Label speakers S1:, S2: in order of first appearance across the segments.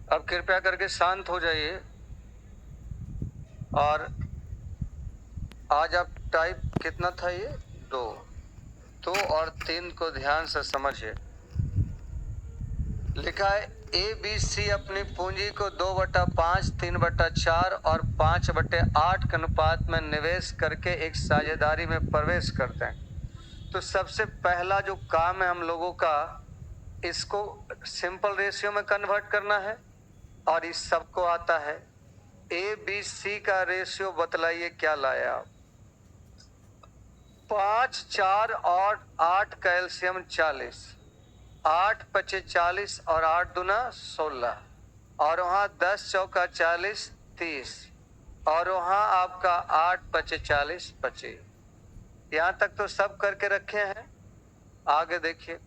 S1: अब कृपया करके शांत हो जाइए और आज आप टाइप कितना था ये 2 और 3 को ध्यान से समझिए। लिखा है ABC अपनी पूंजी को 2/5, 3/4 और 5/8 के अनुपात में निवेश करके एक साझेदारी में प्रवेश करते हैं। तो सबसे पहला जो काम है हम लोगों का, इसको सिंपल रेशियो में कन्वर्ट करना है और इस सबको आता है। ABC का रेशियो बतलाइए क्या लाया आप? 5, 4 और 8 का एलसीएम 40, 8 पचे 40 और 8 दूना 16 और वहां 10 चौका 40, 30 और वहां आपका 8 पचे 40, 25। यहां तक तो सब करके रखे हैं। आगे देखिए,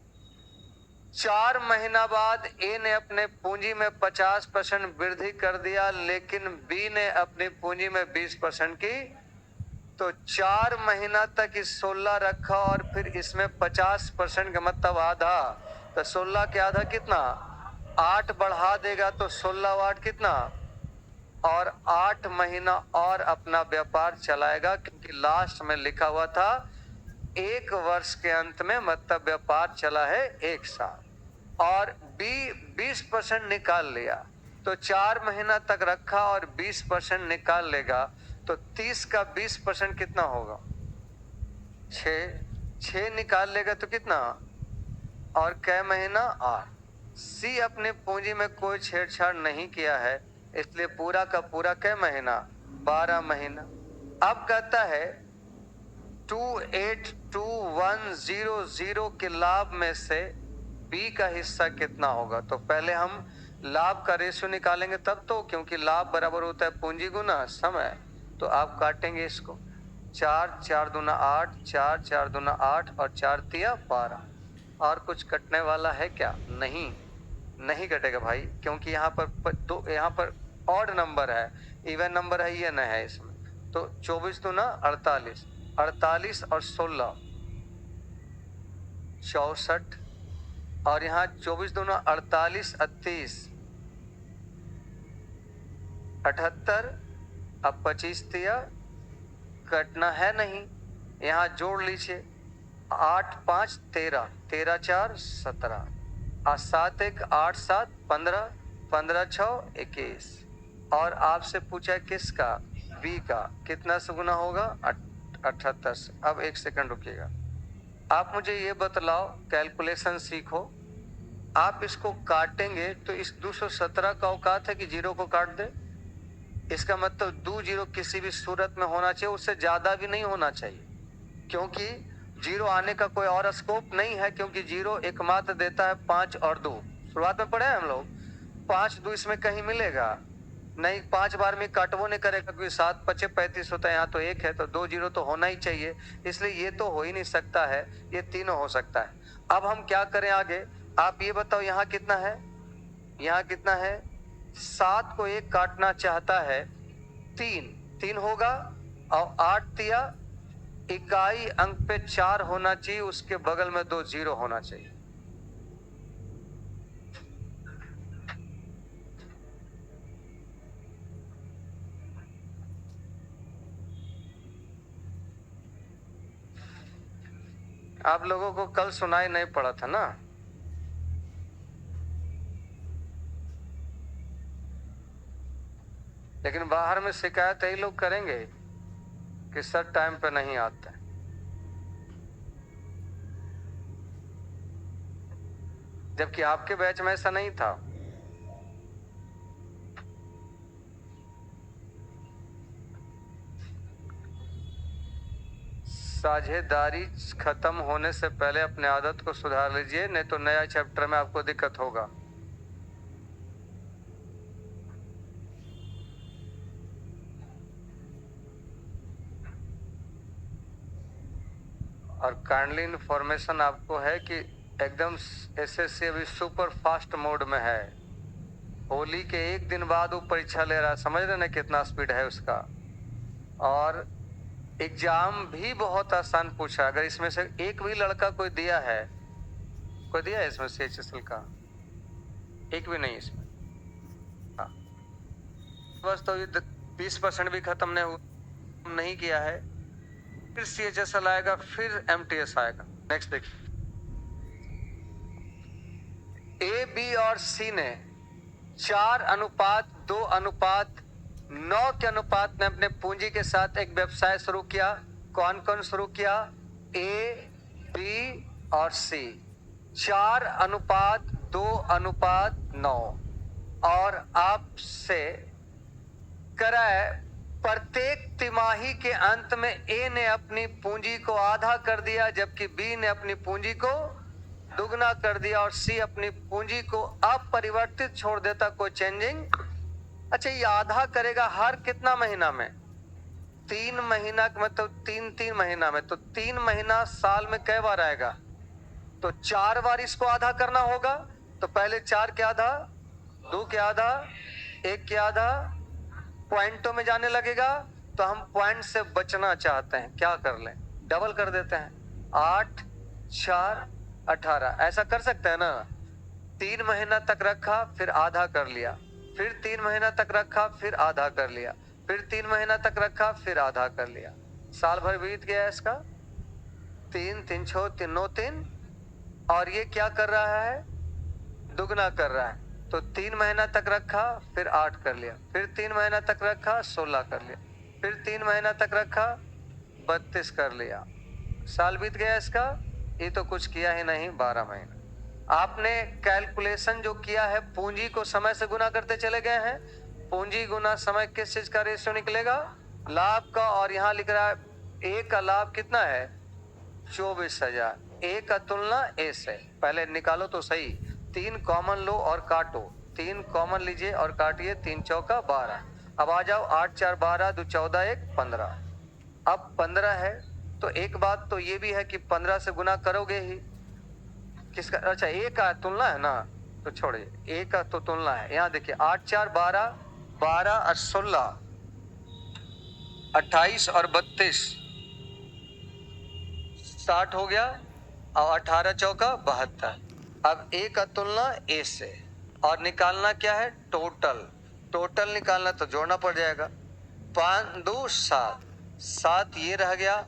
S1: 4 महीना बाद ए ने अपने पूंजी में 50% वृद्धि कर दिया, लेकिन बी ने अपनी पूंजी में 20% की। तो 4 महीना तक इस 16 रखा और फिर इसमें 50% का मतलब आधा। तो 16 के आधा कितना? 8 बढ़ा देगा तो 16 8 कितना? और 8 महीना और अपना व्यापार चलाएगा, क्योंकि लास्ट में लिखा हुआ था 1 वर्ष के अंत में, मतलब व्यापार चला है 1 साल। और बी 20% निकाल लिया, तो 4 महीना तक रखा और 20% निकाल लेगा, तो 30 का 20% कितना होगा? 6 निकाल लेगा तो कितना? और कै महीना? 8। सी अपनी पूंजी में कोई छेड़छाड़ नहीं किया है, इसलिए पूरा का पूरा कै महीना? 12 महीना। अब कहता है 282,100 के लाभ में से बी का हिस्सा कितना होगा? तो पहले हम लाभ का रेशियो निकालेंगे तब तो, क्योंकि लाभ बराबर होता है पूंजी गुना समय। तो आप काटेंगे इसको, 4 4 दूना 8, 4 4 दूना 8 और 4 तिया 12। और कुछ कटने वाला है क्या? नहीं कटेगा भाई, क्योंकि यहाँ पर ऑड नंबर है, इवन नंबर है ये नहीं है इसमें। तो 24 दूना 48, 48 और 16 64, और यहाँ 24 दूना 48, 38 78। अब 25 तिया कटना है नहीं, यहाँ जोड़ लीजिए, 8 5 13, 13 4 17 और 7 1 8 7 15, 15 6 21। और आपसे पूछा किसका? बी का। कितना से गुना होगा? 78 से। अब 1 सेकंड रुकिएगा, आप मुझे ये बतलाओ, कैलकुलेशन सीखो। आप इसको काटेंगे तो इस 217 का औकात है कि 0 को काट दे? इसका मतलब 2 0 किसी भी सूरत में होना चाहिए, उससे ज्यादा भी नहीं होना चाहिए, क्योंकि 0 आने का कोई और स्कोप नहीं है, क्योंकि 0 एकमात्र देता है 5 और 2। शुरुआत में पढ़े हम लोग, 5 2 इसमें कहीं मिलेगा नहीं, 5 बार में काटवो नहीं करेगा, क्योंकि 7 पचे 35 होता है, यहाँ तो 1 है, तो 2 0 तो होना ही चाहिए, इसलिए ये तो हो ही नहीं सकता है, ये तीनों हो सकता है। अब हम क्या करें आगे? आप ये बताओ, यहाँ कितना है? यहाँ कितना है? 7 को 1 काटना चाहता है, 3 होगा, और 8 तिया इकाई अंक पे 4 होना चाहिए, उसके बगल में 2 0 होना चाहिए। आप लोगों को कल सुनाई नहीं पड़ा था ना? लेकिन बाहर में शिकायत यही लोग करेंगे कि सर टाइम पे नहीं आते, जबकि आपके बैच में ऐसा नहीं था। साझेदारी खत्म होने से पहले अपने आदत को सुधार लीजिए, नहीं तो नया चैप्टर में आपको दिक्कत होगा। और काइंडली इन्फॉर्मेशन आपको है कि एकदम एसएससी अभी सुपर फास्ट मोड में है। होली के 1 दिन बाद वो परीक्षा ले रहा है, समझ रहे ना कितना स्पीड है उसका। और एग्जाम भी बहुत आसान पूछा। अगर इसमें से एक भी लड़का कोई दिया है इसमें CHSL का? एक भी नहीं इसमें। बस तो 20% भी खत्म नहीं किया है, फिर CHSL आएगा, फिर MTS आएगा। नेक्स्ट देखिए, A, B और C ने 4:2:9 के अनुपात में अपने पूंजी के साथ एक व्यवसाय शुरू किया। कौन कौन शुरू किया? A, B और C। 4:2:9 और आपसे कराए प्रत्येक तिमाही के अंत में A ने अपनी पूंजी को आधा कर दिया, जबकि B ने अपनी पूंजी को दुगना कर दिया और C अपनी पूंजी को अपरिवर्तित छोड़ देता, कोई चेंजिंग। अच्छा, ये आधा करेगा हर कितना महीना में? 3 महीना, मतलब 3 महीना में। तो 3 महीना साल में कई बार आएगा? तो 4 बार इसको आधा करना होगा। तो पहले 4 के आधा, 2 के आधा, 1 के आधा, पॉइंटों में जाने लगेगा। तो हम पॉइंट से बचना चाहते हैं, क्या कर लें? डबल कर देते हैं। 8, 4, 18 ऐसा कर सकते हैं ना? 3 महीना तक रखा, फिर आधा कर लिया, फिर 3 महीना तक रखा, फिर आधा कर लिया, फिर 3 महीना तक रखा, फिर आधा कर लिया। साल भर बीत गया इसका। 3 3 6 3 9 3। और ये क्या कर रहा है? दुगना कर रहा है। तो 3 महीना तक रखा, फिर 8 कर लिया, फिर 3 महीना तक रखा, 16 कर लिया, फिर 3 महीना तक रखा, 32 कर लिया। साल बीत गया इसका। ये तो कुछ किया ही नहीं, 12 महीना। आपने कैलकुलेशन जो किया है, पूंजी को समय से गुना करते चले गए हैं। पूंजी गुना समय किस चीज का रेशियो निकलेगा? लाभ का। और यहाँ लिख रहा है A का लाभ कितना है? 24,000। A का तुलना A से। पहले निकालो तो सही। 3 कॉमन लो और काटो। 3 कॉमन लीजिए और काटिए। 3 चौका 12। अब आ जाओ, 8 4 12, 2 14, 1 15। अब 15 है। तो एक बात तो ये भी है कि 15 से गुना करोगे ही। किसका? अच्छा, A का तुलना है ना, तो छोड़िए, A का तो तुलना है। यहाँ देखिए, 8 4 12, 12 और 16, 28 और 32, 60 हो गया। और 18 चौका 72। अब A का तुलना A से, और निकालना क्या है? टोटल। टोटल निकालना तो जोड़ना पड़ जाएगा। 5 2 7, 7 ये रह गया,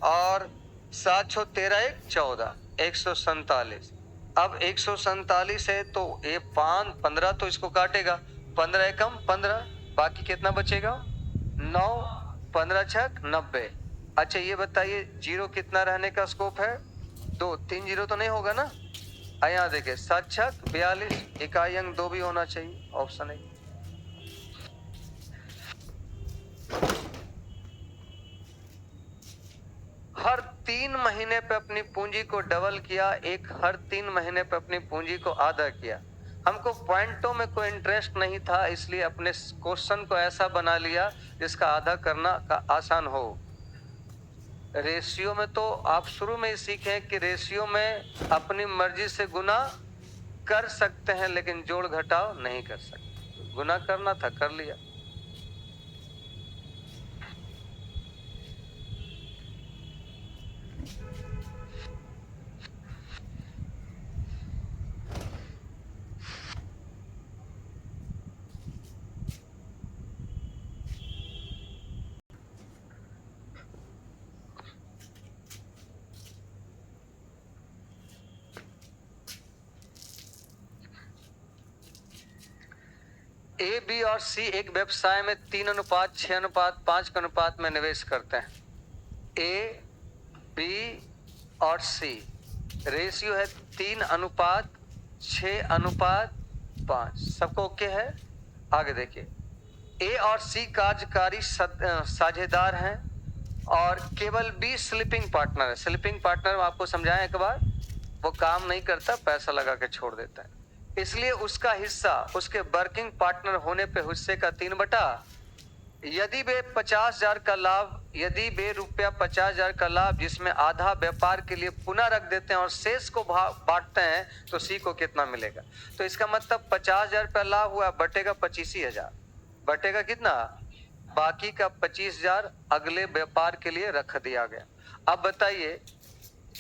S1: और 7 6 13, 1 14, 147। अब 147 है तो ये 5 15 तो इसको काटेगा। 15 एकम 15, बाकी कितना बचेगा? 9, 15 छक 90। अच्छा, ये बताइए जीरो कितना रहने का स्कोप है? 2, 3 जीरो तो नहीं होगा ना? यहाँ देखिए, 7 छक 42, इकाई अंक 2 भी होना चाहिए, ऑप्शन है। हर 3 महीने पे अपनी पूंजी को डबल किया, एक हर 3 महीने पे अपनी पूंजी को आधा किया। हमको पॉइंटों में कोई इंटरेस्ट नहीं था, इसलिए अपने क्वेश्चन को ऐसा बना लिया जिसका आधा करना का आसान हो। रेशियो में तो आप शुरू में ही सीखे कि रेशियो में अपनी मर्जी से गुना कर सकते हैं, लेकिन जोड़ घटाव नहीं कर सकते। गुना करना था, कर लिया। A, B और C एक व्यवसाय में 3:6:5 के अनुपात में निवेश करते हैं। A, B और C रेशियो है 3:6:5। सबको ओके है? आगे देखिए, A और C कार्यकारी साझेदार हैं और केवल B स्लीपिंग पार्टनर है। स्लीपिंग पार्टनर आपको समझाएं एक बार, वो काम नहीं करता, पैसा लगा के छोड़ देता है, इसलिए उसका हिस्सा उसके वर्किंग पार्टनर होने पे हिस्से का 3/। यदि वे 50,000 का लाभ, यदि वे रुपया 50,000 का लाभ जिसमें आधा व्यापार के लिए पुनः रख देते हैं और शेष को बांटते हैं, तो C को कितना मिलेगा? तो इसका मतलब 50,000 रुपया लाभ हुआ, बटेगा 25,000, बटेगा कितना? बाकी का 25,000 अगले व्यापार के लिए रख दिया गया। अब बताइए,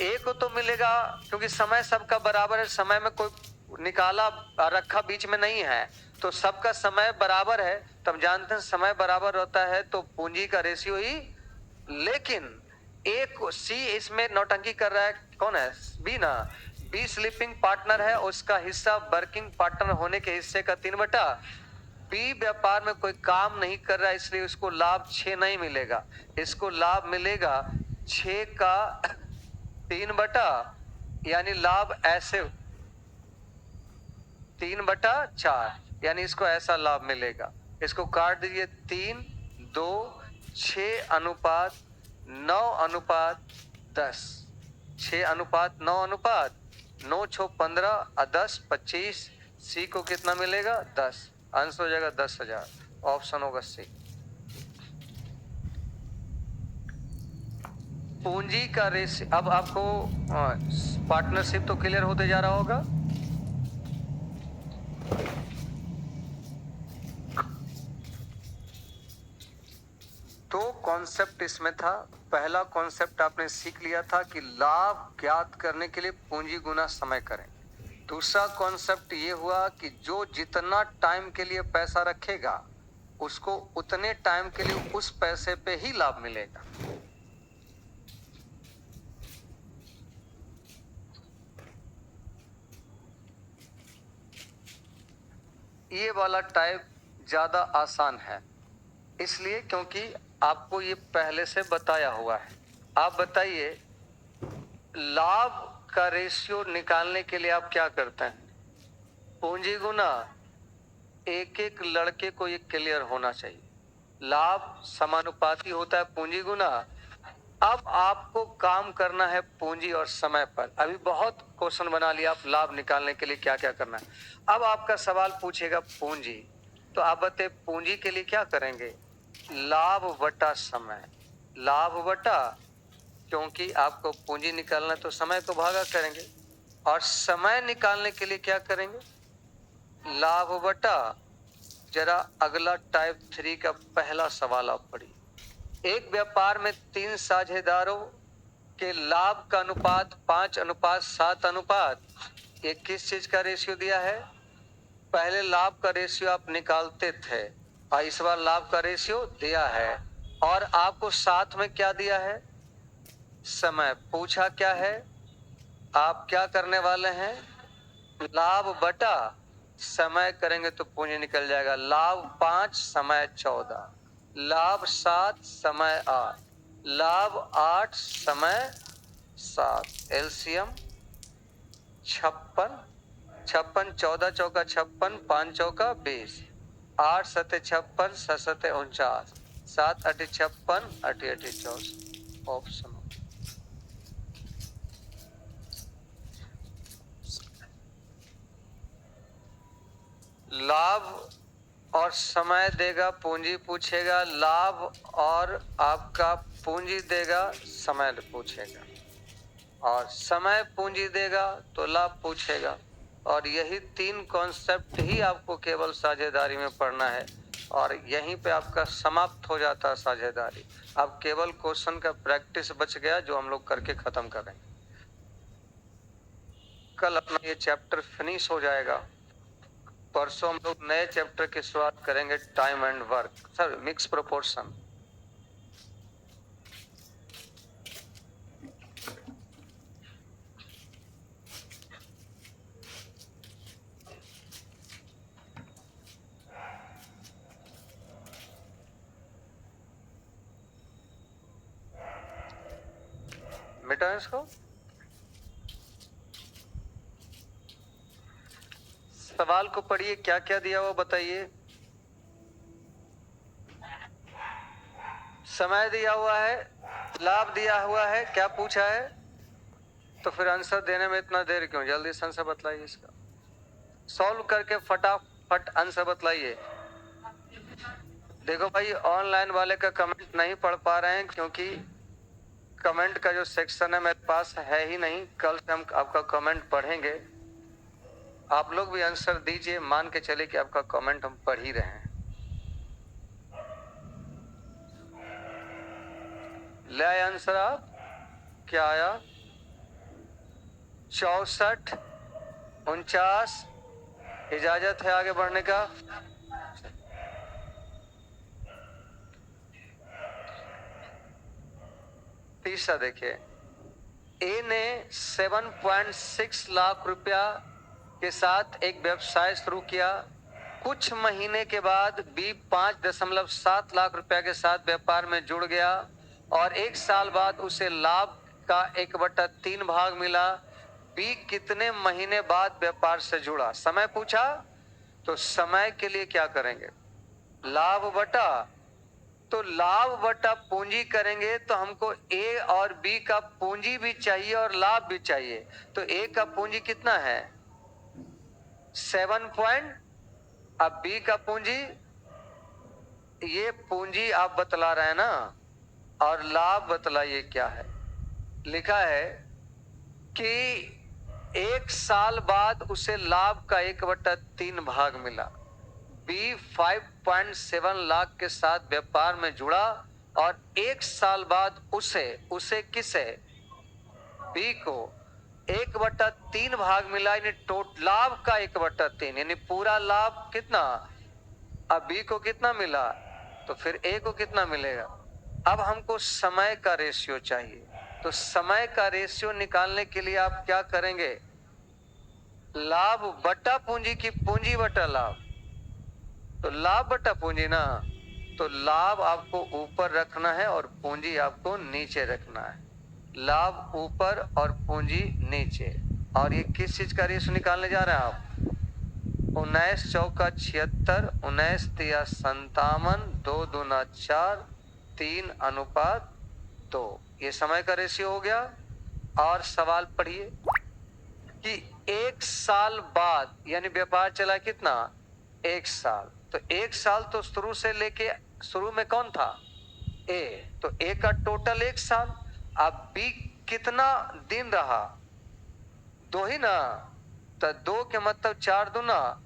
S1: A को तो मिलेगा क्योंकि समय सबका बराबर है, समय में कोई निकाला रखा बीच में नहीं है, तो सबका समय बराबर है, तब जानते हैं समय बराबर होता है तो पूंजी का रेशियो ही। लेकिन एक सी इसमें नौटंकी कर रहा है, कौन है? बी ना। बी स्लीपिंग पार्टनर है, उसका हिस्सा वर्किंग पार्टनर होने के हिस्से का 3/। बी व्यापार में कोई काम नहीं कर रहा है, इसलिए उसको लाभ 6 नहीं मिलेगा, इसको लाभ मिलेगा 6 का 3/, यानी लाभ ऐसे 3/4, यानी इसको ऐसा लाभ मिलेगा। इसको काट दीजिए, 3, 2, 6:9:10, 6:9:9, 6 15 10 25। सी को कितना मिलेगा? 10। आंसर हो जाएगा 10,000। ऑप्शन होगा सी। पूंजी का रेशियो। अब आपको पार्टनरशिप तो क्लियर होते जा रहा होगा। दो कॉन्सेप्ट इसमें था। पहला कॉन्सेप्ट आपने सीख लिया था कि लाभ ज्ञात करने के लिए पूंजी गुना समय करें। दूसरा कॉन्सेप्ट ये हुआ कि जो जितना टाइम के लिए पैसा रखेगा उसको उतने टाइम के लिए उस पैसे पे ही लाभ मिलेगा। ये वाला टाइप ज्यादा आसान है, इसलिए क्योंकि आपको ये पहले से बताया हुआ है। आप बताइए, लाभ का रेशियो निकालने के लिए आप क्या करते हैं? पूंजी गुना, एक एक लड़के को ये क्लियर होना चाहिए। लाभ समानुपाती होता है पूंजी गुना। अब आपको काम करना है पूंजी और समय पर। अभी बहुत क्वेश्चन बना लिया आप, लाभ निकालने के लिए क्या क्या करना है। अब आपका सवाल पूछेगा पूंजी, तो आप बताइए पूंजी के लिए क्या करेंगे? लाभ बटा समय। लाभ बटा, क्योंकि आपको पूंजी निकालना है तो समय को भागा करेंगे। और समय निकालने के लिए क्या करेंगे? लाभ बटा। जरा अगला टाइप 3 का पहला सवाल आप पढ़िए। एक व्यापार में 3 साझेदारों के लाभ का अनुपात 5:7 ये किस चीज का रेशियो दिया है? पहले लाभ का रेशियो आप निकालते थे और इस बार लाभ का रेशियो दिया है, और आपको साथ में क्या दिया है? समय। पूछा क्या है? आप क्या करने वाले हैं? लाभ बटा समय करेंगे तो पूंजी निकल जाएगा। लाभ 5, समय 14, लाभ 7, समय 8, लाभ 8, समय 7। एलसीएम 56, 56, 14 चौका 56, 5 चौका 20, 8 सते 56, 6 सते 49, 7 अठी 56, 8 अठी 64। ऑप्शन लाभ और समय देगा, पूंजी पूछेगा। लाभ और आपका पूंजी देगा, समय पूछेगा। और समय पूंजी देगा तो लाभ पूछेगा। और यही 3 कॉन्सेप्ट ही आपको केवल साझेदारी में पढ़ना है, और यहीं पे आपका समाप्त हो जाता है साझेदारी। अब केवल क्वेश्चन का प्रैक्टिस बच गया जो हम लोग करके खत्म करेंगे। कल अपना ये चैप्टर फिनिश हो जाएगा। परसों हम लोग नए चैप्टर की शुरुआत करेंगे, time and work, sir mix proportion. मिटा इसको। सवाल को पढ़िए, क्या क्या दिया हुआ बताइए। समय दिया हुआ है, लाभ दिया हुआ है, क्या पूछा है? तो फिर आंसर देने में इतना देर क्यों? जल्दी से आंसर बतलाइए इसका। सॉल्व करके फटाफट आंसर बतलाइए। देखो भाई, ऑनलाइन वाले का कमेंट नहीं पढ़ पा रहे हैं क्योंकि कमेंट का जो सेक्शन है मेरे पास है ही नहीं। कल से हम आपका कमेंट पढ़ेंगे। आप लोग भी आंसर दीजिए, मान के चले कि आपका कमेंट हम पढ़ ही रहे हैं। ले आए आंसर आप? क्या आया? 64 49। इजाजत है आगे बढ़ने का। तीसरा देखिए, ए ने 7.6 लाख रुपया के साथ एक व्यवसाय शुरू किया। कुछ महीने के बाद बी 5.7 लाख रुपया के साथ व्यापार में जुड़ गया और 1 साल बाद उसे लाभ का 1/3 भाग मिला। बी कितने महीने बाद व्यापार से जुड़ा? समय पूछा तो समय के लिए क्या करेंगे? लाभ बटा, तो लाभ बटा पूंजी करेंगे तो हमको ए और बी का पूंजी भी चाहिए और लाभ भी चाहिए। तो ए का पूंजी कितना है? 7 अब बी का पूंजी, ये पूंजी आप बतला रहे हैं ना, और लाभ बतलाइए क्या है। लिखा है कि 1 साल बाद उसे लाभ का 1/3 भाग मिला। बी 5.7 लाख के साथ व्यापार में जुड़ा और 1 साल बाद उसे किसे? बी को 1/3 भाग मिला, यानी टोटल लाभ का 1/3, यानी पूरा लाभ कितना? अब बी को कितना मिला तो फिर ए को कितना मिलेगा? अब हमको समय का रेशियो चाहिए, तो समय का रेशियो निकालने के लिए आप क्या करेंगे? लाभ बटा पूंजी की पूंजी बटा लाभ, तो लाभ बटा पूंजी ना, तो लाभ आपको ऊपर रखना है और पूंजी आपको नीचे रखना है। लाभ ऊपर और पूंजी नीचे। और ये किस चीज का रेशियो निकालने जा रहे हैं आप? 19 चौका 76, 19 तिया 57, 2 दूना 4, 3:2। ये समय का रेशियो हो गया। और सवाल पढ़िए कि 1 साल बाद, यानी व्यापार चला कितना? 1 साल। तो 1 साल तो शुरू से लेके, शुरू में कौन था? ए, तो ए का टोटल 1 साल। अब बी कितना दिन रहा? 2 ही ना, तो 2 के मतलब 4 दूना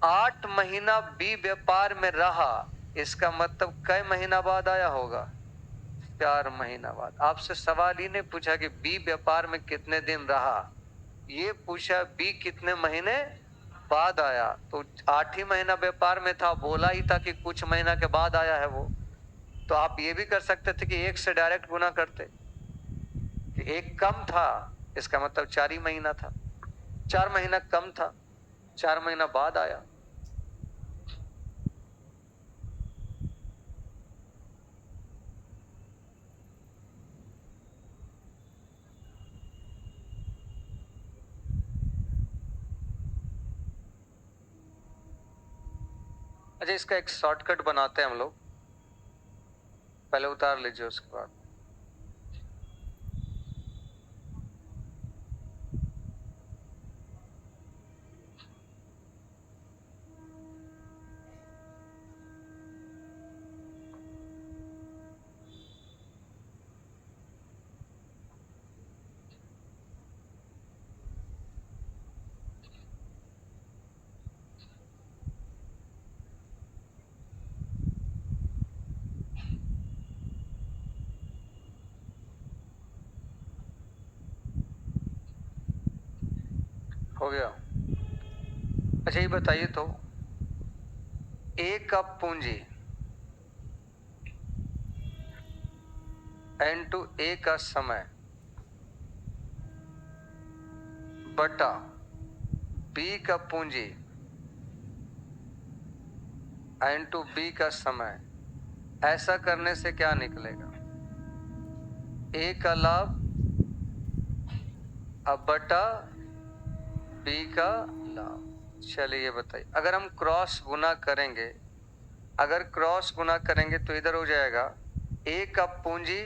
S1: 8 महीना बी व्यापार में रहा। इसका मतलब कई महीना बाद आया होगा? 4 महीना बाद। आपसे सवाल ही नहीं पूछा कि बी व्यापार में कितने दिन रहा, ये पूछा बी कितने महीने बाद आया। तो 8 ही महीना व्यापार में था, बोला ही था कि कुछ महीना के बाद आया है वो। तो आप ये भी कर सकते थे कि 1 से डायरेक्ट गुना करते कि 1 कम था, इसका मतलब 4 ही महीना था। 4 महीना कम था, 4 महीना बाद आया। अच्छा, इसका एक शॉर्टकट बनाते हैं हम लोग। पहले उतार लीजिए, उसके बाद हो गया। अच्छा, ये बताइए तो ए का पूंजी n ए का समय बटा बी का पूंजी n बी का समय, ऐसा करने से क्या निकलेगा? ए का लाभ अब बटा बी का लाभ। चलिए ये बताइए, अगर हम क्रॉस गुना करेंगे, अगर क्रॉस गुना करेंगे तो इधर हो जाएगा ए का पूंजी,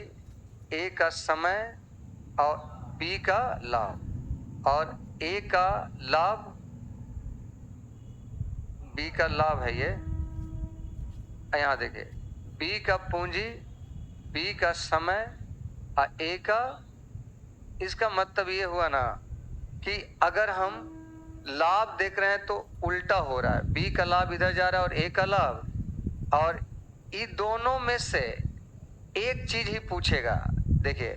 S1: ए का समय और बी का लाभ, और ए का लाभ बी का लाभ है ये। यहां देखिए, बी का पूंजी, बी का समय और ए का, इसका मतलब ये हुआ ना कि अगर हम लाभ देख रहे हैं तो उल्टा हो रहा है, बी का लाभ इधर जा रहा है और ए का लाभ, और इन दोनों में से एक चीज ही पूछेगा। देखिए,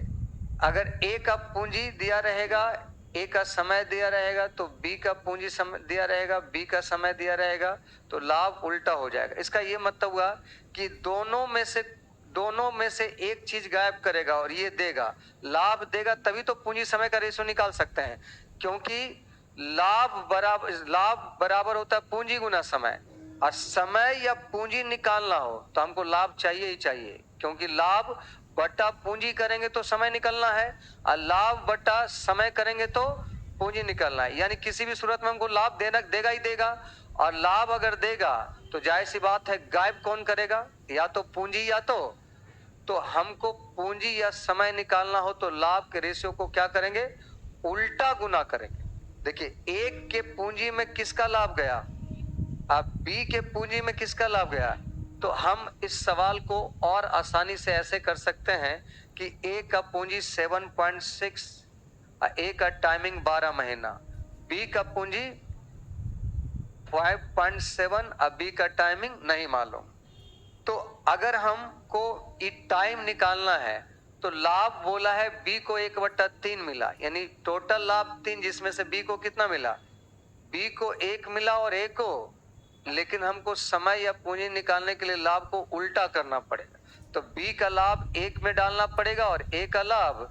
S1: अगर ए का पूंजी दिया रहेगा ए का समय दिया रहेगा तो बी का पूंजी समय दिया रहेगा, बी का समय दिया रहेगा, तो लाभ उल्टा हो जाएगा। इसका ये मतलब हुआ कि दोनों में से एक चीज गायब करेगा और ये देगा, लाभ देगा, तभी तो पूंजी समय का रेशियो निकाल सकते हैं। क्योंकि लाभ बराबर होता है पूंजी गुना समय, और समय या पूंजी निकालना हो तो हमको लाभ चाहिए ही चाहिए, क्योंकि लाभ बटा पूंजी करेंगे तो समय निकलना है, और लाभ बटा समय करेंगे तो पूंजी निकलना है। यानी किसी भी सूरत में हमको लाभ देगा ही देगा, और लाभ अगर देगा तो जाहिर सी बात है गायब कौन करेगा, या तो पूंजी या तो हमको पूंजी या समय निकालना हो तो लाभ के रेशियो को क्या करेंगे, उल्टा गुना करेंगे। देखिए एक के पूंजी में किसका लाभ गया, अब बी के पूंजी में किसका लाभ गया। तो हम इस सवाल को और आसानी से ऐसे कर सकते हैं कि ए का पूंजी 7.6, ए का टाइमिंग 12 महीना, बी का पूंजी 5.7, अब बी का टाइमिंग नहीं मालूम। तो अगर हमको टाइम निकालना है तो लाभ बोला है बी को 1/3 मिला, यानी टोटल लाभ 3, जिसमें से बी को कितना मिला, बी को 1 मिला और ए को, लेकिन हमको समय या पूंजी निकालने के लिए लाभ को उल्टा करना पड़ेगा। तो बी का लाभ 1 में डालना पड़ेगा और ए का लाभ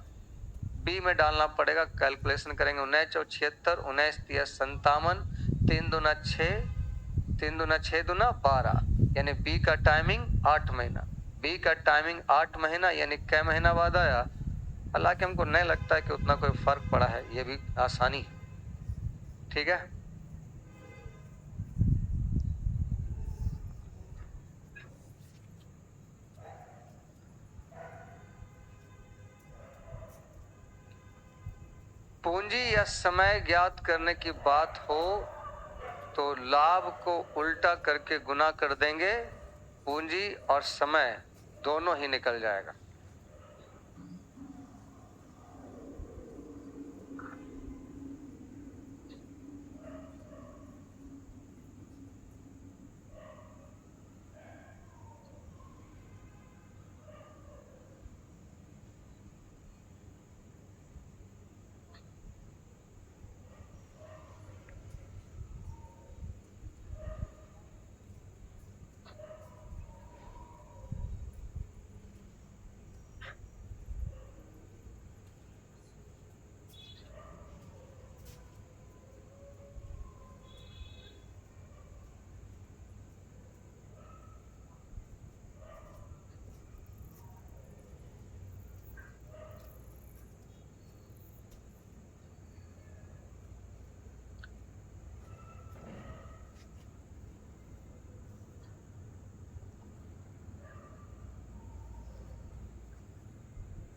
S1: बी में डालना पड़ेगा। कैलकुलेशन करेंगे, 19 और 76, 19 तिया 57, 3 दूना 6, 3 दूना 6 दूना 12, यानी बी का टाइमिंग 8 महीना। बी का टाइमिंग 8 महीना यानी कै महीना बाद आया। हालांकि हमको नहीं लगता है कि उतना कोई फर्क पड़ा है, ये भी आसानी है। ठीक है, पूंजी या समय ज्ञात करने की बात हो तो लाभ को उल्टा करके गुना कर देंगे, पूंजी और समय दोनों ही निकल जाएगा।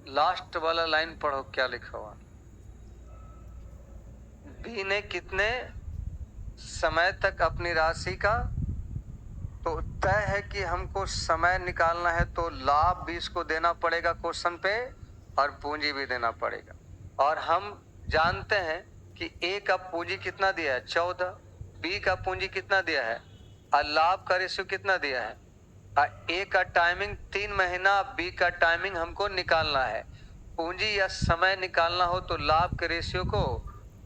S1: लास्ट वाला लाइन पढ़ो, क्या लिखा हुआ। बी ने कितने समय तक अपनी राशि का, तो तय है कि हमको समय निकालना है तो लाभ 20 को देना पड़ेगा क्वेश्चन पे, और पूंजी भी देना पड़ेगा। और हम जानते हैं कि ए का पूंजी कितना दिया है 14, बी का पूंजी कितना दिया है, और लाभ का रेशियो कितना दिया है, ए का टाइमिंग 3 महीना, बी का टाइमिंग हमको निकालना है। पूंजी या समय निकालना हो तो लाभ के रेशियो को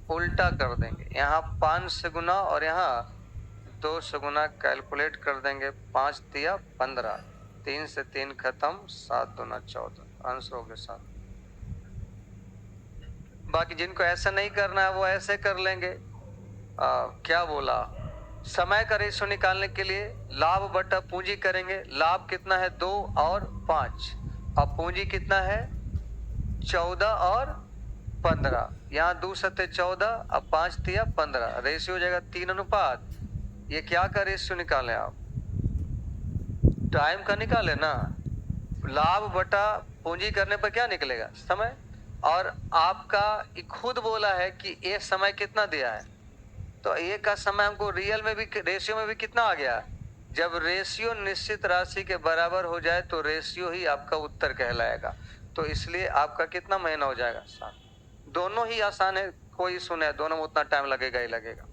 S1: उल्टा कर देंगे, यहाँ 5 से गुना और यहाँ 2 से गुना कैलकुलेट कर देंगे। 5 तिया 15, 3 से 3 खत्म, 7 दूना 14, अंश हो गए 7। बाकी जिनको ऐसा नहीं करना है वो ऐसे कर लेंगे। क्या बोला, समय का रेशियो निकालने के लिए लाभ बटा पूंजी करेंगे। लाभ कितना है 2 और 5, अब पूंजी कितना है 14 और 15, यहाँ 2 सत्ते 14, अब 5 तिया 15, रेशियो हो जाएगा 3:। ये क्या का रेशियो निकालें आप, टाइम का निकाले ना। लाभ बटा पूंजी करने पर क्या निकलेगा, समय। और आपका खुद बोला है कि ये समय कितना दिया है, तो ए का समय हमको रियल में भी रेशियो में भी कितना आ गया। जब रेशियो निश्चित राशि के बराबर हो जाए तो रेशियो ही आपका उत्तर कहलाएगा। तो इसलिए आपका कितना महीना हो जाएगा 7। दोनों ही आसान है, कोई सुने, दोनों में उतना टाइम लगेगा ही लगेगा।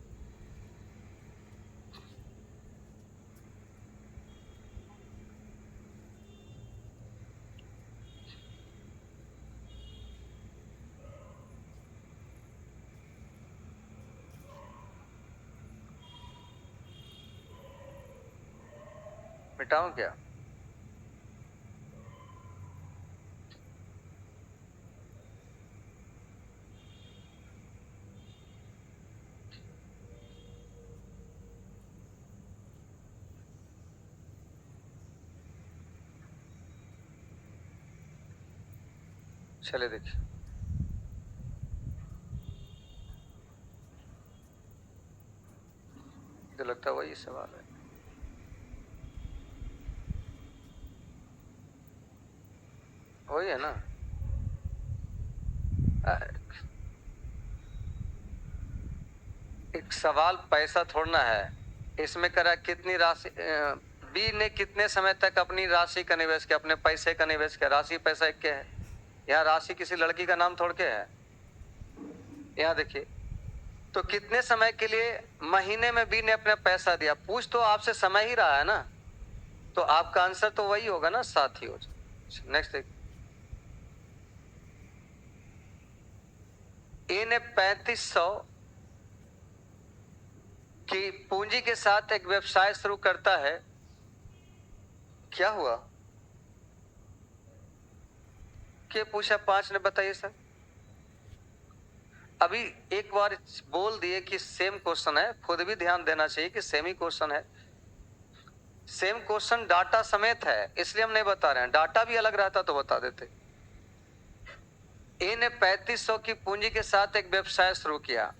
S1: मिटाऊं क्या? चले देखिए, मुझे लगता है वही सवाल है। वही है ना। एक सवाल पैसा थोड़ना है, इसमें करा कितनी राशि, बी ने कितने समय तक अपनी राशि का निवेश किया, अपने पैसे का निवेश किया। राशि पैसा एक के है, यहाँ राशि किसी लड़की का नाम थोड़ के है। यहाँ देखिए, तो कितने समय के लिए महीने में बी ने अपना पैसा दिया, पूछ तो आपसे समय ही रहा है ना, तो आपका आंसर तो वही होगा ना, साथ ही हो जाए। नेक्स्ट देखिए, ए ने 3500 की पूंजी के साथ एक व्यवसाय शुरू करता है। क्या हुआ? क्या पूछा? 5 ने, बताइए सर। अभी एक बार बोल दिए कि सेम क्वेश्चन है, खुद भी ध्यान देना चाहिए कि सेम ही क्वेश्चन है। सेम क्वेश्चन डाटा समेत है, इसलिए हम नहीं बता रहे हैं, डाटा भी अलग रहता तो बता देते। ए ने 3500 की पूंजी के साथ एक व्यवसाय शुरू किया,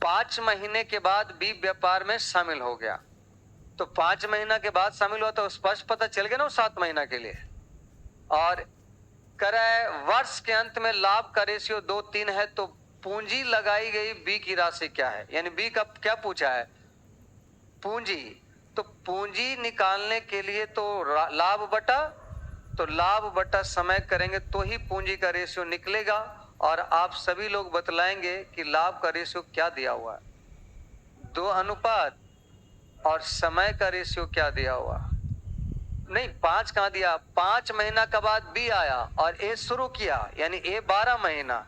S1: 5 महीने के बाद बी व्यापार में शामिल हो गया। तो 5 महीना के बाद शामिल हुआ तो स्पष्ट पता चल गया ना 7 महीना के लिए। और करे वर्ष के अंत में लाभ का रेशियो 2:3 है, तो पूंजी लगाई गई बी की राशि क्या है, यानी बी का क्या पूछा है, पूंजी। तो पूंजी निकालने के लिए तो लाभ बटा, तो लाभ बटा समय करेंगे तो ही पूंजी का रेशियो निकलेगा। और आप सभी लोग बतलाएंगे कि लाभ का रेशियो क्या दिया हुआ है, 2 अनुपात, और समय का रेशियो क्या दिया हुआ। नहीं, 5 कहां दिया, 5 महीना के बाद बी आया और ए शुरू किया, यानी ए 12 महीना,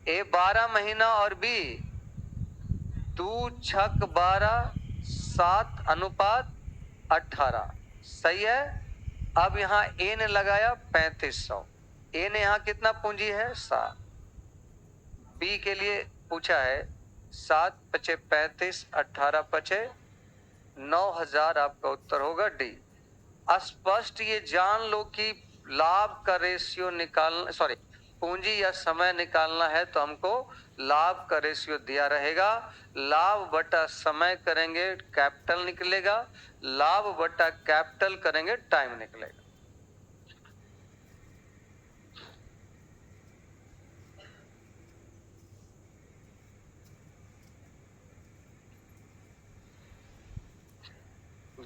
S1: ए 12 महीना और बी 2 छक 12 7 अनुपात 18, सही है। अब यहाँ ए ने लगाया 3500, ए ने यहाँ कितना पूंजी है 7, बी के लिए पूछा है 7 पचे 35, 18 पचे 9000, आपका उत्तर होगा डी। स्पष्ट ये जान लो कि लाभ का रेशियो निकालना, सॉरी, पूंजी या समय निकालना है तो हमको लाभ का रेशियो दिया रहेगा, लाभ बटा समय करेंगे कैपिटल निकलेगा, लाभ बटा कैपिटल करेंगे टाइम निकलेगा।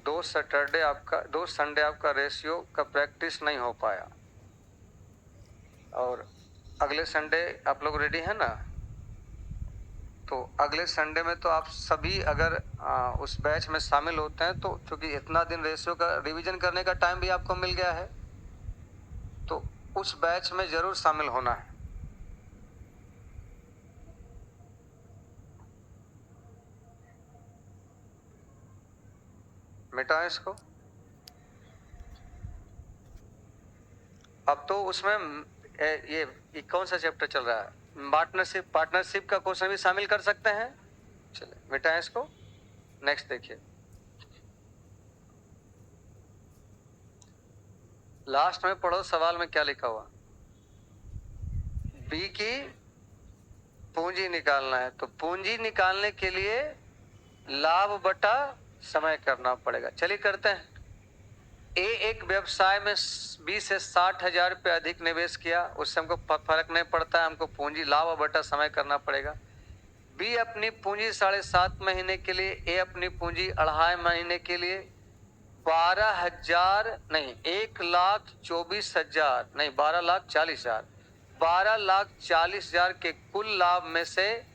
S1: दो संडे आपका रेशियो का प्रैक्टिस नहीं हो पाया, और अगले संडे आप लोग रेडी है ना? तो अगले संडे में तो आप सभी अगर उस बैच में शामिल होते हैं, तो क्योंकि इतना दिन रेशियो का रिवीजन करने का टाइम भी आपको मिल गया है, तो उस बैच में जरूर शामिल होना है। मिटाएं इसको। अब तो उसमें ये कौन सा चैप्टर चल रहा है, पार्टनरशिप का क्वेश्चन भी शामिल कर सकते हैं। चलिए मिटाएं इसको। नेक्स्ट देखिए, लास्ट में पढ़ो सवाल में क्या लिखा हुआ, बी की पूंजी निकालना है, तो पूंजी निकालने के लिए लाभ बटा समय करना पड़ेगा। चलिए करते हैं। ए एक व्यवसाय में 20 से 60,000 रुपये अधिक निवेश किया, उससे हमको फर्क नहीं पड़ता है, हमको पूंजी लाभ बटा समय करना पड़ेगा। बी अपनी पूंजी 7.5 महीने के लिए, ए अपनी पूंजी 2.5 महीने के लिए 12,000 नहीं 1,24,000 नहीं 12,40,000 12,40,000 के कुल लाभ में से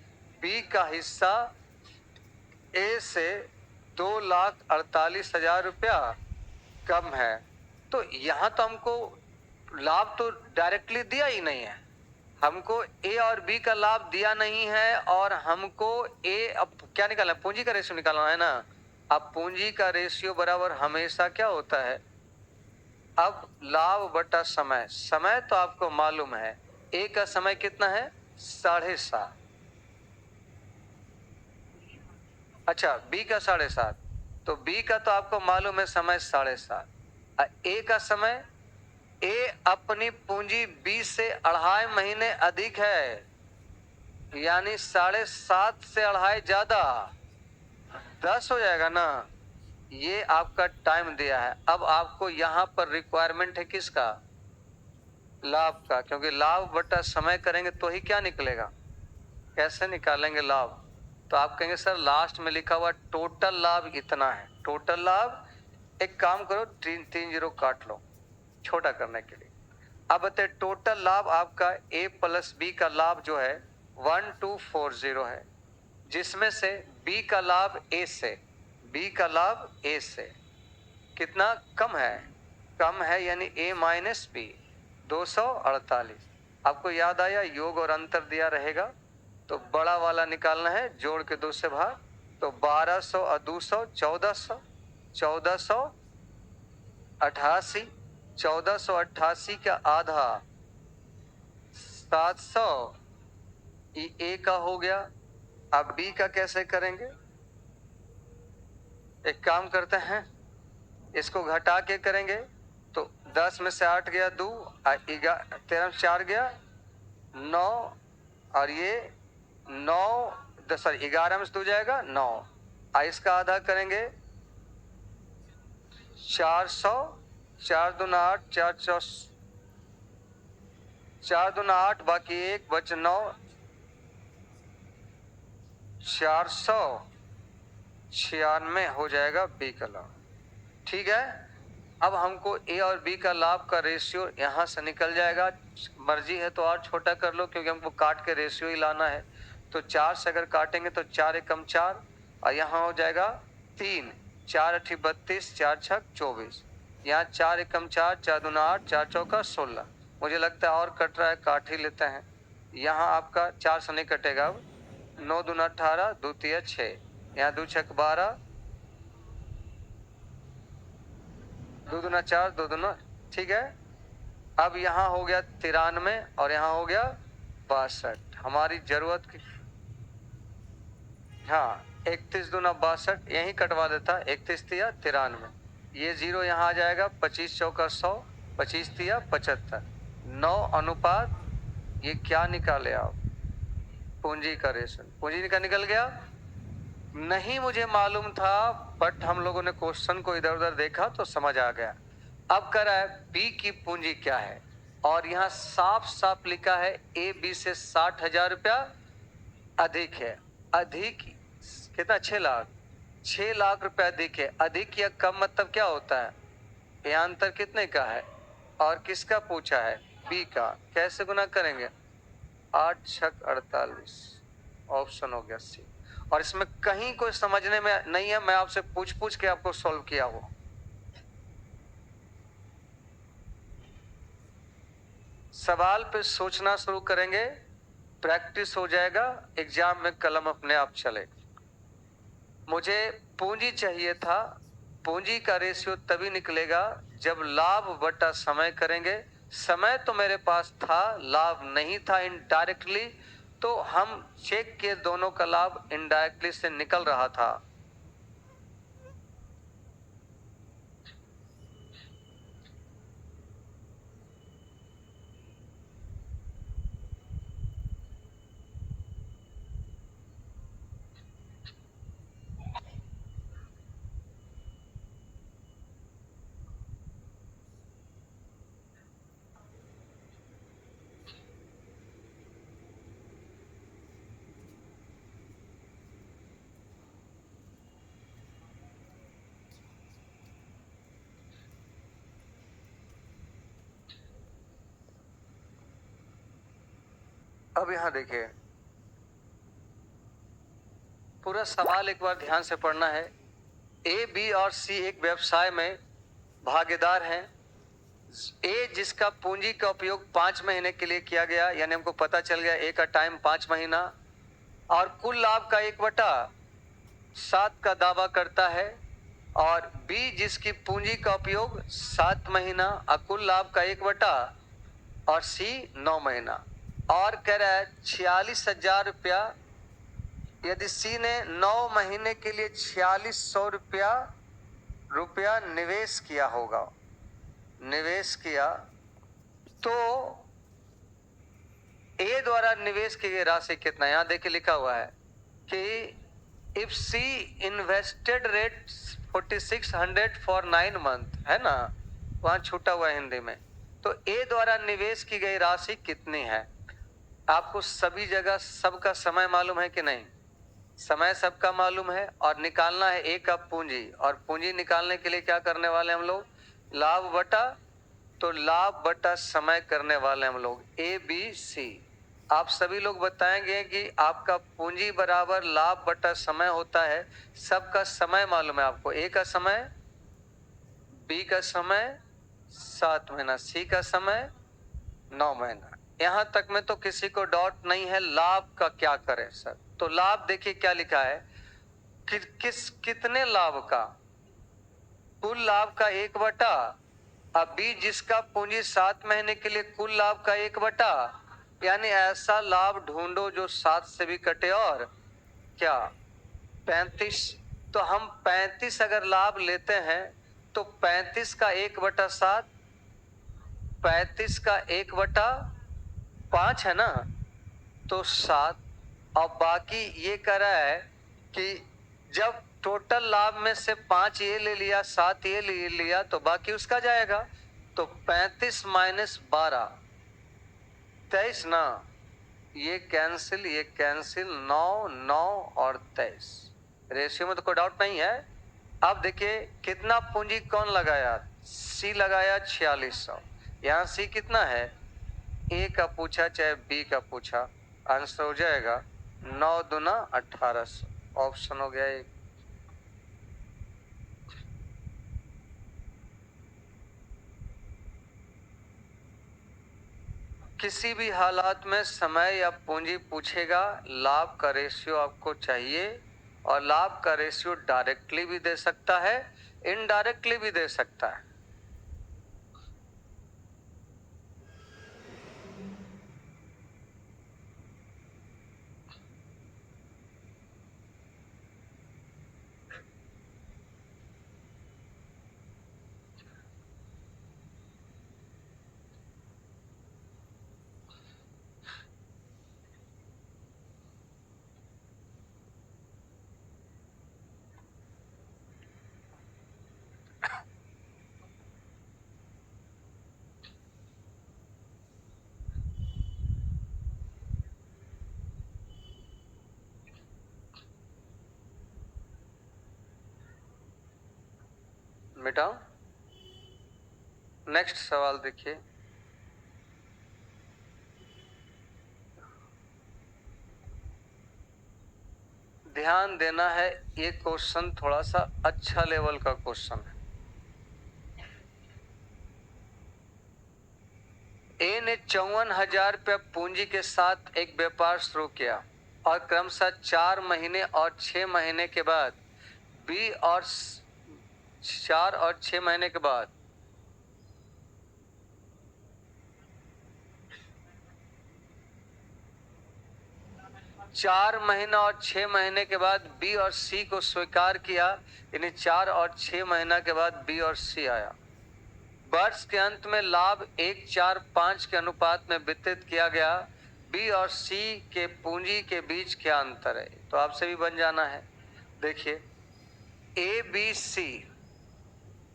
S1: बी का हिस्सा ए से 2,48,000 रुपया कम है। तो यहाँ तो हमको लाभ तो डायरेक्टली दिया ही नहीं है, हमको ए और बी का लाभ दिया नहीं है, और हमको ए अब क्या निकालना है, पूंजी का रेशियो निकालना है ना। अब पूंजी का रेशियो बराबर हमेशा क्या होता है, अब लाभ बटा समय। समय तो आपको मालूम है, ए का समय कितना है, 7.5। अच्छा, बी का 7.5, तो बी का तो आपको मालूम है समय 7.5। ए का समय, ए अपनी पूंजी बी से 2.5 महीने अधिक है, यानी 7.5 से 2.5 ज्यादा, 10 हो जाएगा ना। ये आपका टाइम दिया है। अब आपको यहां पर रिक्वायरमेंट है किसका, लाभ का, क्योंकि लाभ बटा समय करेंगे तो ही क्या निकलेगा। कैसे निकालेंगे लाभ, तो आप कहेंगे सर लास्ट में लिखा हुआ टोटल लाभ इतना है। टोटल लाभ, एक काम करो, 3 0 काट लो छोटा करने के लिए। अब बताइए टोटल लाभ आपका ए प्लस बी का लाभ जो है 1240 है, जिसमें से बी का लाभ ए से, बी का लाभ ए से कितना कम है, कम है, यानी ए माइनस बी 248। आपको याद आया योग और अंतर दिया रहेगा, तो बड़ा वाला निकालना है, जोड़ के 2 से भाग, तो 1200 और 200 1400, 1488, 1488 का आधा 700, ए का हो गया। अब बी का कैसे करेंगे, एक काम करते हैं, इसको घटा के करेंगे, तो 10 में से 8 गया 2, 13 में 4 गया 9, और ये 9 सॉरी 11 में से 2 जाएगा 9। इसका आधा करेंगे 400, 4 दूना 8, 4 दूना 8, बाकी 1 बच 9, 496 हो जाएगा बी का लाभ। ठीक है, अब हमको ए और बी का लाभ का रेशियो यहां से निकल जाएगा। मर्जी है तो और छोटा कर लो, क्योंकि हमको काट के रेशियो ही लाना है। तो 4 से अगर काटेंगे तो 4 एकम 4, और यहाँ हो जाएगा 3, 4 8 32, 4 6 24, यहाँ 4 एकम 4, 4 दूना 8, 4 चौका 16। मुझे लगता है और कट रहा है, काट ही लेते हैं। यहाँ आपका 4 से नहीं कटेगा, अब 9 दूना 18, 2 तिया 6, यहाँ 2 छक 12, 2 दूना 4, 2 दूना, ठीक है। अब यहाँ हो गया 93 और यहाँ हो गया 62, हमारी जरूरत की, हाँ 31 दूना 62, यही कटवा देता, 31 तिया 93, ये 0 यहाँ आ जाएगा, 25 चौका 100, 25 तिया 75, 9 अनुपात, ये क्या निकाले आप, पूंजी का रेशो, पूंजी का निकल गया। नहीं मुझे मालूम था, बट हम लोगों ने क्वेश्चन को इधर उधर देखा तो समझ आ गया। अब कह रहा है बी की पूंजी क्या है, और यहाँ साफ साफ लिखा है ए बी से 60,000 रुपया अधिक है। अधिक कितना, 6 लाख, 6 लाख रुपया अधिक है। अधिक या कम मतलब क्या होता है, ये अंतर कितने का है, और किसका पूछा है, बी का। कैसे गुना करेंगे, 8 छक 48, ऑप्शन हो गया सी। और इसमें कहीं कोई समझने में नहीं है, मैं आपसे पूछ पूछ के आपको सॉल्व किया हुआ। सवाल पे सोचना शुरू करेंगे, प्रैक्टिस हो जाएगा, एग्जाम में कलम अपने आप चले। मुझे पूंजी चाहिए था, पूंजी का रेशियो तभी निकलेगा जब लाभ बटा समय करेंगे। समय तो मेरे पास था, लाभ नहीं था इनडायरेक्टली, तो हम चेक के दोनों का लाभ इनडायरेक्टली से निकल रहा था। अब यहां देखिए, पूरा सवाल एक बार ध्यान से पढ़ना है। ए बी और सी एक व्यवसाय में भागीदार हैं। ए जिसका पूंजी का उपयोग 5 महीने के लिए किया गया, यानी हमको पता चल गया ए का टाइम 5 महीना, और कुल लाभ का 1/4 7 का दावा करता है, और बी जिसकी पूंजी का उपयोग 7 महीना और कुल लाभ का 1/, और सी 9 महीना। और कह रहा है 46,000 रुपया। यदि सी ने 9 महीने के लिए 4600 रुपया निवेश किया होगा, निवेश किया, तो ए द्वारा निवेश की गई राशि कितना, यहां देखिए लिखा हुआ है कि if C invested rate 4600 for 9 month, है ना, वहां छूटा हुआ है हिंदी में। तो ए द्वारा निवेश की गई राशि कितनी है? आपको सभी जगह सबका समय मालूम है कि नहीं? समय सबका मालूम है, और निकालना है ए का पूंजी, और पूंजी निकालने के लिए क्या करने वाले हम लोग? लाभ बटा, तो लाभ बटा समय करने वाले हम लोग, ए बी सी। आप सभी लोग बताएंगे कि आपका पूंजी बराबर लाभ बटा समय होता है। सबका समय मालूम है आपको, ए का समय, बी का समय 7 महीना, सी का समय 9 महीना। यहां तक में तो किसी को डाउट नहीं है। लाभ का क्या करें सर? तो लाभ देखिए क्या लिखा है कि कितने लाभ का? कुल लाभ का 1/। अब बी जिसका पूंजी 7 महीने के लिए कुल लाभ का 1/, यानी ऐसा लाभ ढूंढो जो 7 से भी कटे, और क्या 35। तो हम 35 अगर लाभ लेते हैं तो 35 का 1/7, 35 का 1/5 है ना, तो 7। और बाकी ये कह रहा है कि जब टोटल लाभ में से 5 ये ले लिया, 7 ये ले लिया, तो बाकी उसका जाएगा। तो 35 माइनस 12, 23 ना, ये कैंसिल, ये कैंसिल, 9 9 और 23। रेशियो में तो कोई डाउट नहीं है। अब देखिए कितना पूंजी कौन लगाया? सी लगाया 4600। यहाँ सी कितना है? ए का पूछा चाहे बी का पूछा, आंसर हो जाएगा 9 दूना 1800। ऑप्शन हो गया एक। किसी भी हालात में समय या पूंजी पूछेगा, लाभ का रेशियो आपको चाहिए, और लाभ का रेशियो डायरेक्टली भी दे सकता है, इनडायरेक्टली भी दे सकता है। मिटाओ। नेक्स्ट सवाल देखिए। ध्यान देना है, ये क्वेश्चन थोड़ा सा अच्छा लेवल का क्वेश्चन है। ए ने 54,000 रुपया पूंजी के साथ एक व्यापार शुरू किया, और क्रमशः 4 महीने और 6 महीने के बाद बी, और 4 और 6 महीने के बाद 4 महीना और 6 महीने के बाद बी और सी को स्वीकार किया, यानी 4 और 6 महीना के बाद बी और सी आया। वर्ष के अंत में लाभ 1:4:5 के अनुपात में वितरित किया गया। बी और सी के पूंजी के बीच क्या अंतर है? तो आपसे भी बन जाना है। देखिए ए बी सी,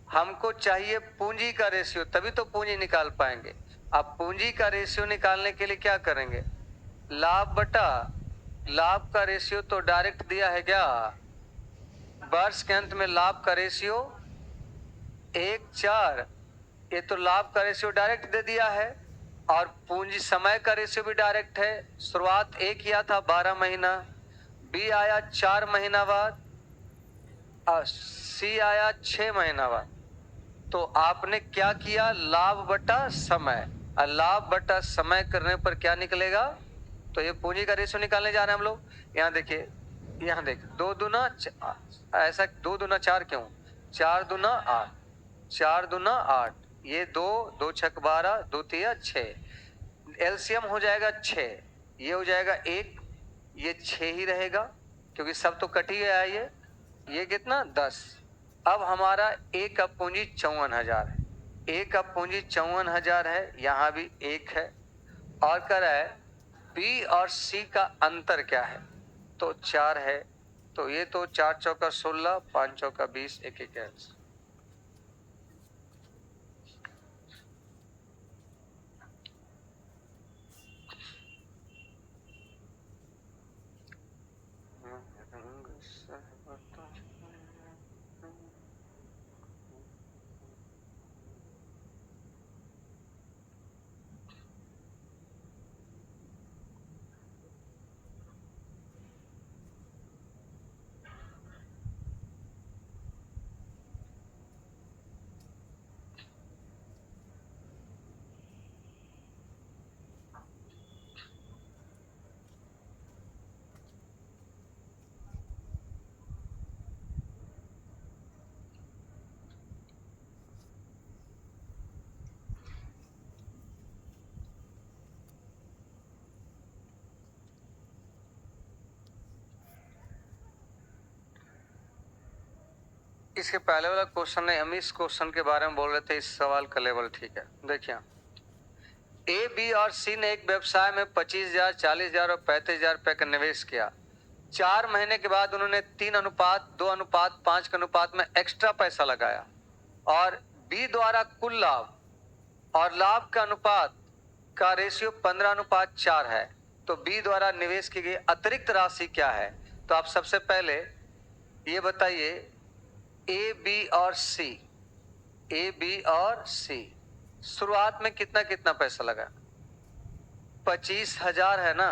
S1: हमको चाहिए पूंजी का रेशियो, तभी तो पूंजी निकाल पाएंगे। अब पूंजी का रेशियो निकालने के लिए क्या करेंगे? लाभ बटा लाभ का रेशियो तो डायरेक्ट दिया है क्या? वर्ष के अंत में लाभ का रेशियो 1:4, ये तो लाभ का रेशियो डायरेक्ट दे दिया है, और पूंजी समय का रेशियो भी डायरेक्ट है। शुरुआत ए किया था 12 महीना, बी आया 4 महीना बाद, और सी आया 6 महीना बाद। तो आपने क्या किया? लाभ बटा समय, और लाभ बटा समय करने पर क्या निकलेगा? तो ये पूंजी का रेशियो निकालने जा रहे हैं हम लोग। यहाँ देखिए यहाँ देख, 2 दूना ऐसा 2 दूना 4 क्यों, 4 दूना 8, 4 दूना 8, ये 2, 2 छक 12, 2 तिया 6, एलसीएम हो जाएगा 6, ये हो जाएगा 1, ये 6 ही रहेगा क्योंकि सब तो कट ही गया ये कितना 10। अब हमारा ए का पूंजी 54,000 है, ए का पूंजी 54,000 है, यहाँ भी 1 है, और कह रहा है बी और सी का अंतर क्या है, तो 4 है, तो ये तो 4 चौका 16, 5 चौका 20, 1 1 कैंस। इसके पहले वाला क्वेश्चन है, हम इस क्वेश्चन के बारे में बोल रहे थे, इस सवाल का लेवल ठीक है। देखिए, ए बी और सी ने एक व्यवसाय में 25,000, 40,000 और 35,000 रुपए का निवेश किया। 4 महीने के बाद उन्होंने 3:2:5 के अनुपात में एक्स्ट्रा पैसा लगाया और बी द्वारा कुल लाभ और लाभ का अनुपात का रेशियो 15:4 है, तो बी द्वारा निवेश की गई अतिरिक्त राशि क्या है। तो आप सबसे पहले ये बताइए, ए बी और सी, ए बी और सी शुरुआत में कितना कितना पैसा लगा, 25,000 है ना,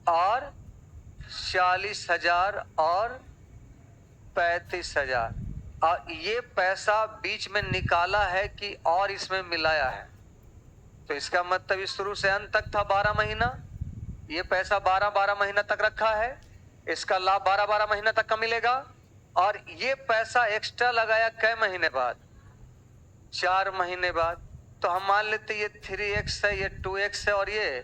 S1: और 40,000 और 35,000, और ये पैसा बीच में निकाला है कि और इसमें मिलाया है, तो इसका मतलब इस शुरू से अंत तक था 12 महीना, ये पैसा 12 महीना तक रखा है, इसका लाभ 12 महीना तक का मिलेगा, और ये पैसा एक्स्ट्रा लगाया कै महीने बाद, 4 महीने बाद। तो हम मान लेते ये 3x है, ये 2x है, और ये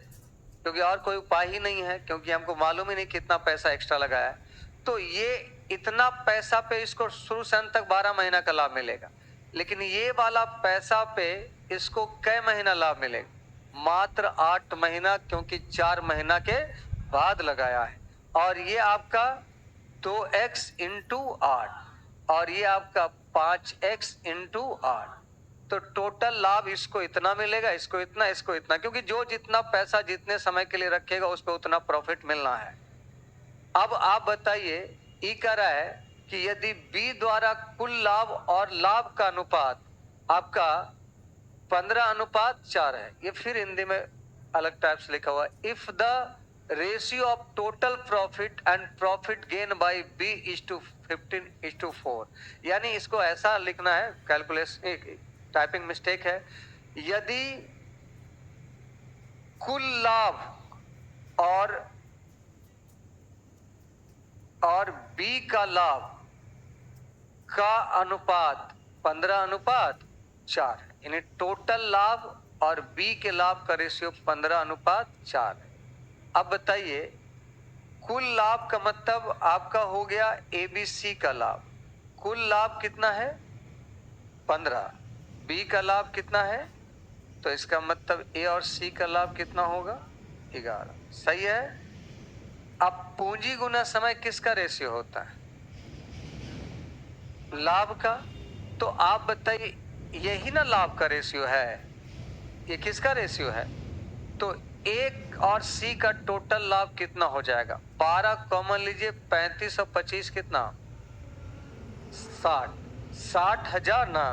S1: क्योंकि और कोई उपाय ही नहीं है, क्योंकि हमको मालूम ही नहीं कितना पैसा एक्स्ट्रा लगाया है, तो ये इतना पैसा पे इसको शुरू से अंत तक 12 महीना का लाभ मिलेगा। लेकिन ये वाला पैसा पे इसको कै महीना लाभ मिलेगा, मात्र 8 महीना, क्योंकि 4 महीना के बाद लगाया है। और ये आपका 2x इंटू 8 और ये आपका 5x इंटू 8, तो टोटल लाभ इसको इतना मिलेगा, इसको इतना, इसको इतना, क्योंकि जो जितना पैसा जितने समय के लिए रखेगा उस पर उतना प्रॉफिट मिलना है। अब आप बताइए, ई कह रहा है कि यदि बी द्वारा कुल लाभ और लाभ का अनुपात आपका 15:4 है, ये फिर हिंदी में अलग टाइप से लिखा हुआ, if the ratio of total profit and profit gain by B is to 15:4, यानी इसको ऐसा लिखना है, कैलकुलेशन टाइपिंग मिस्टेक है, यदि कुल लाभ और बी का लाभ का अनुपात 15:4 है, यानी टोटल लाभ और बी के लाभ का रेशियो 15:4 है। अब बताइए, कुल लाभ का मतलब आपका हो गया एबीसी का लाभ, कुल लाभ कितना है 15, बी का लाभ कितना है, तो इसका मतलब ए और सी का लाभ कितना होगा 11, सही है। अब पूंजी गुना समय किसका रेशियो होता है, लाभ का, तो आप बताइए यही ना लाभ का रेशियो है, ये किसका रेशियो है, तो एक और सी का टोटल लाभ कितना हो जाएगा, 12 कॉमन लीजिए, 35 और 25 कितना 60,000 ना,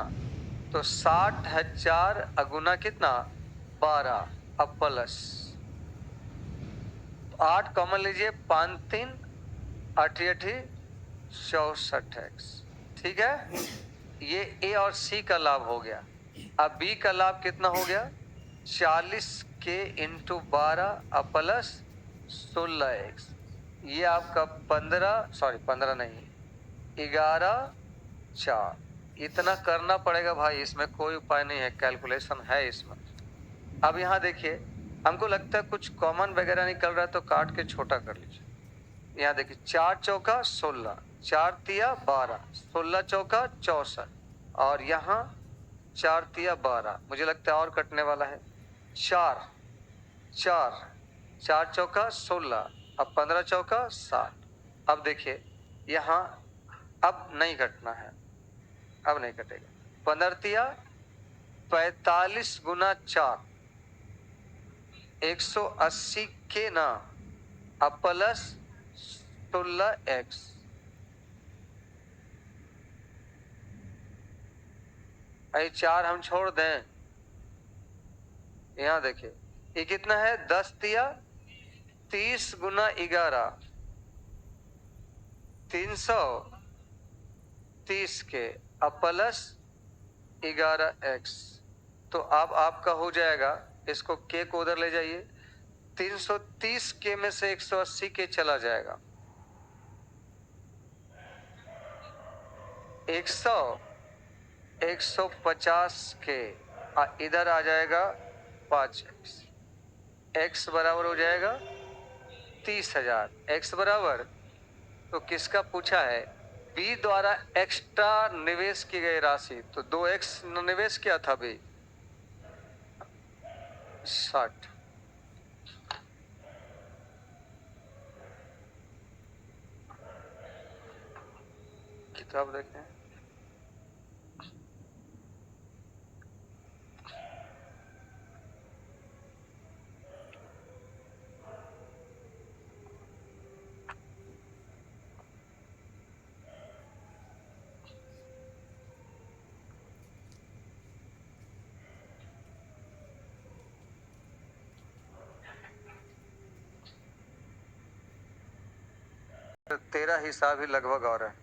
S1: तो 60,000 अगुना कितना 12, अब प्लस 8 कॉमन लीजिए, 5 3 8 8 64x, ठीक है। ये ए और सी का लाभ हो गया। अब बी का लाभ कितना हो गया 40 के इंटू 12 प्लस 16x, ये आपका 15, सॉरी 15 नहीं, 11 4, इतना करना पड़ेगा भाई, इसमें कोई उपाय नहीं है, कैलकुलेशन है इसमें। अब यहाँ देखिए, हमको लगता है कुछ कॉमन वगैरह निकल रहा है तो काट के छोटा कर लीजिए। यहाँ देखिए 4 चौका 16, 4 तिया 12, 16 चौका 64, और यहाँ 4 तिया 12, मुझे लगता है और कटने वाला है। 4 4 4 चौका 16, अब 15 चौका 60। अब देखिए यहाँ अब नहीं कटना है, अब नहीं कटेगा। 15 तिया 45 गुना 4, 180 के ना, अब प्लस 16x। अरे 4 हम छोड़ दें, यहाँ देखिए ये कितना है, 10 तिया 30 गुना 11, 330 के, अब प्लस 11x। तो अब आपका हो जाएगा, इसको के को उधर ले जाइए, 330 के में से 180 के चला जाएगा, 150 के, इधर आ जाएगा 5x, x बराबर हो जाएगा 30,000। x बराबर, तो किसका पूछा है, बी द्वारा एक्स्ट्रा निवेश की गई राशि, तो 2x निवेश किया था बी, 60। किताब देखें, तेरा हिसाब ही लगभग और है,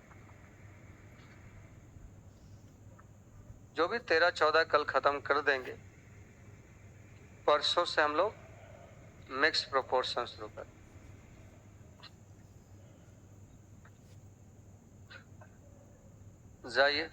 S1: जो भी 13 14 कल खत्म कर देंगे। परसों से हम लोग मिक्स प्रोपोर्शन शुरू कर, जाइए।